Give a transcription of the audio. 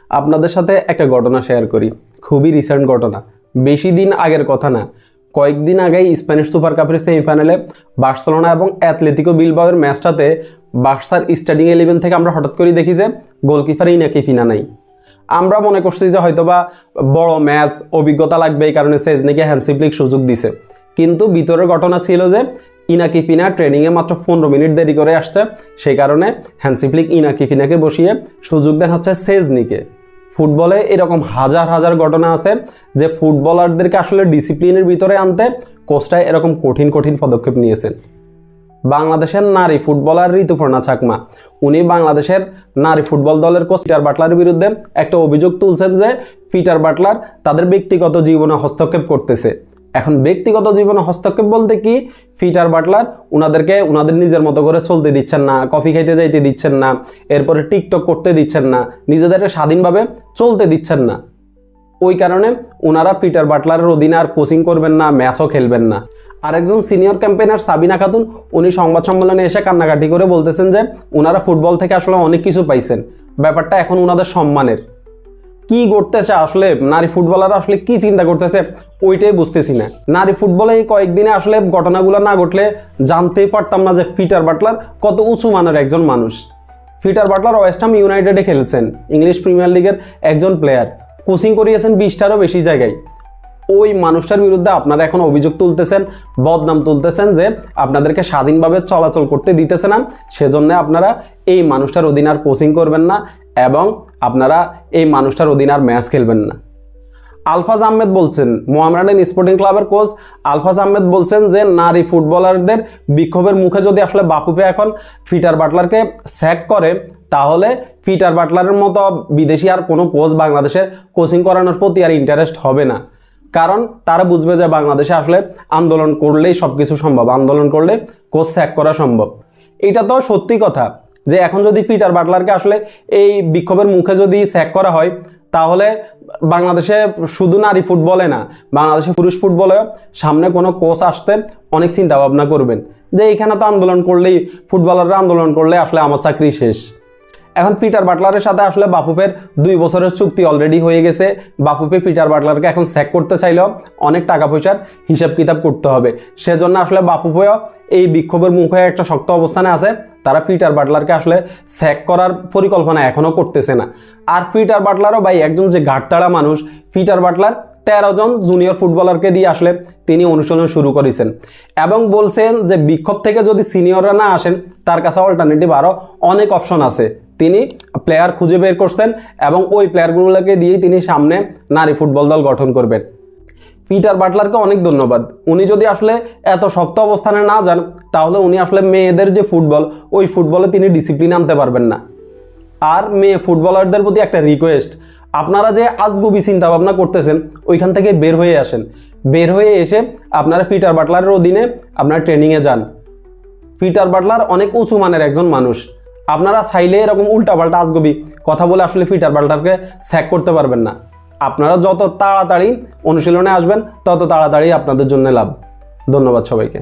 আপনাদের সাথে একটা ঘটনা শেয়ার করি, খুবই রিসেন্ট ঘটনা, বেশি দিন আগের কথা না। কয়েকদিন আগেই স্প্যানিশ সুপার কাপের সেমিফাইনালে বার্সেলোনা এবং অ্যাথলেটিকো বিলবাওয়ের ম্যাচটাতে বার্সার স্টার্টিং 11 থেকে আমরা হঠাৎ করে দেখি যে গোলকিপার ইনাকি পিনা নাই। আমরা মনে করছি যে হয়তোবা বড় ম্যাচ, অভিজ্ঞতা লাগবে, এই কারণে চেজনিকে হ্যান্সি ফ্লিক সুযোগ দিছে। কিন্তু ভিতরের ঘটনা ছিল যে ইনাকি পিনা ট্রেনিংয়ে মাত্র 15 মিনিট দেরি করে আসছে, সেই কারণে হ্যান্সি ফ্লিক ইনাকি পিনাকে বসিয়ে সুযোগ দেন হচ্ছে চেজনিকে। ফুটবলে এরকম হাজার হাজার ঘটনা আছে যে ফুটবলারদেরকে আসলে ডিসিপ্লিনের ভিতরে আনতে কোচটা এরকম কঠিন কঠিন পদক্ষেপ নিয়েছেন। বাংলাদেশের নারী ফুটবলার ঋতুপর্ণা চাকমা, উনি বাংলাদেশের নারী ফুটবল দলের কোচ পিটার বাটলারের বিরুদ্ধে একটা অভিযোগ তুলছেন যে পিটার বাটলার তাদের ব্যক্তিগত জীবনে হস্তক্ষেপ করতেছে। এখন ব্যক্তিগত জীবনে হস্তক্ষেপ বলতে কি, পিটার বাটলার ওনাদেরকে ওনাদের নিজের মতো করে চলতে দিচ্ছেন না, কফি খাইতে যাইতে দিচ্ছেন না, এরপরে টিকটক করতে দিচ্ছেন না, নিজেদেরকে স্বাধীনভাবে চলতে দিচ্ছেন না। ওই কারণে ওনারা পিটার বাটলারের অধীনে আর কোচিং করবেন না, ম্যাচও খেলবেন না। আরেকজন সিনিয়র ক্যাম্পেইনার সাবিনা খাতুন, উনি সংবাদ সম্মেলনে এসে কান্নাকাটি করে বলতেছেন যে ওনারা ফুটবল থেকে আসলে অনেক কিছু পাইছেন, ব্যাপারটা এখন ওনাদের সম্মানের। কি করতেছে আসলে নারী ফুটবলার, আসলে কি চিন্তা করতেছে ওইটাই বুঝতেছি না। নারী ফুটবলে এই কয়েকদিনে আসলে ঘটনাগুলো না ঘটলে জানতেই পারতাম না যে পিটার বাটলার কত উঁচু মানের একজন মানুষ। পিটার বাটলার ওয়েস্ট হাম ইউনাইটেডে খেলছেন, ইংলিশ প্রিমিয়ার লিগের একজন প্লেয়ার, কোচিং করিয়েছেন 20টারও বেশি জায়গায়। ওই মানুষটার বিরুদ্ধে আপনারা এখন অভিযোগ তুলতেছেন, বদনাম তুলতেছেন যে আপনাদেরকে স্বাধীনভাবে চলাচল করতে দিতেছে না, সেজন্য আপনারা এই মানুষটার অধীনে আর কোচিং করবেন না এবং আপনারা এই মানুষটার অধীনে আর ম্যাচ খেলবেন না। আলফাজ আহমেদ বলছেন, মোহামেডান স্পোর্টিং ক্লাবের কোচ আলফাজ আহমেদ বলছেন যে নারী ফুটবলারদের বিক্ষোভের মুখে যদি আসলে বাফুফে এখন পিটার বাটলারকে স্যাক করে, তাহলে পিটার বাটলারের মতো বিদেশি আর কোনো কোচ বাংলাদেশের কোচিং করানোর প্রতি আর ইন্টারেস্ট হবে না। কারণ তারা বুঝবে যে বাংলাদেশে আসলে আন্দোলন করলেই সব কিছু সম্ভব, আন্দোলন করলে কোচ স্যাক করা সম্ভব। এটা তো সত্যি কথা যে এখন যদি পিটার বাটলারকে আসলে এই বিক্ষোভের মুখে যদি স্যাক করা হয়, তাহলে বাংলাদেশে শুধু নারী ফুটবলে না, বাংলাদেশে পুরুষ ফুটবলে সামনে কোনো কোচ আসতে অনেক চিন্তা ভাবনা করবেন যে এখানে তো আন্দোলন করলেই, ফুটবলাররা আন্দোলন করলে আসলে আমার চাকরি শেষ। এখন পিটার বাটলারের সাথে আসলে বাফুফের 2 বছরের চুক্তি অলরেডি হয়ে গেছে। বাফুফে পিটার বাটলারকে এখন স্যাক করতে চাইলেও অনেক টাকা পয়সার হিসাব কিতাব করতে হবে, সেজন্য আসলে বাফুফেও এই বিক্ষোভের মুখে একটা শক্ত অবস্থানে আছে। তারা পিটার বাটলারকে আসলে স্যাক করার পরিকল্পনা এখনও করতেছে না। আর পিটার বাটলারও ভাই একজন যে ঘাটতাড়া মানুষ, পিটার বাটলার 13 জন জুনিয়র ফুটবলারকে দিয়ে আসলে তিনি অনুশীলন শুরু করেছেন এবং বলছেন যে বিক্ষোভ থেকে যদি সিনিয়ররা না আসেন, তার কাছে অল্টারনেটিভ আরও অনেক অপশন আছে। তিনি প্লেয়ার খুঁজে বের করছেন এবং ওই প্লেয়ারগুলোকে দিয়েই তিনি সামনে নারী ফুটবল দল গঠন করবেন। পিটার বাটলারকে অনেক ধন্যবাদ। উনি যদি আসলে এত শক্ত অবস্থানে না যান, তাহলে উনি আসলে মেয়েদের যে ফুটবল, ওই ফুটবলে তিনি ডিসিপ্লিন আনতে পারবেন না। আর মেয়ে ফুটবলারদের প্রতি একটা রিকোয়েস্ট, আপনারা যে আজগুবি চিন্তা ভাবনা করতেছেন ওইখান থেকে বের হয়ে আসেন। বের হয়ে এসে আপনারা পিটার বাটলারের অধীনে আপনারা ট্রেনিংয়ে যান। পিটার বাটলার অনেক উঁচু মানের একজন মানুষ। আপনারা চাইলে এরকম উল্টাপাল্টা আজগুবি কথা বলে আসলে পিটার বাটলারকে স্যাক করতে পারবেন না। আপনারা যত তাড়াতাড়ি অনুশীলনে আসবেন, তত তাড়াতাড়ি আপনাদের জন্য লাভ। ধন্যবাদ সবাইকে।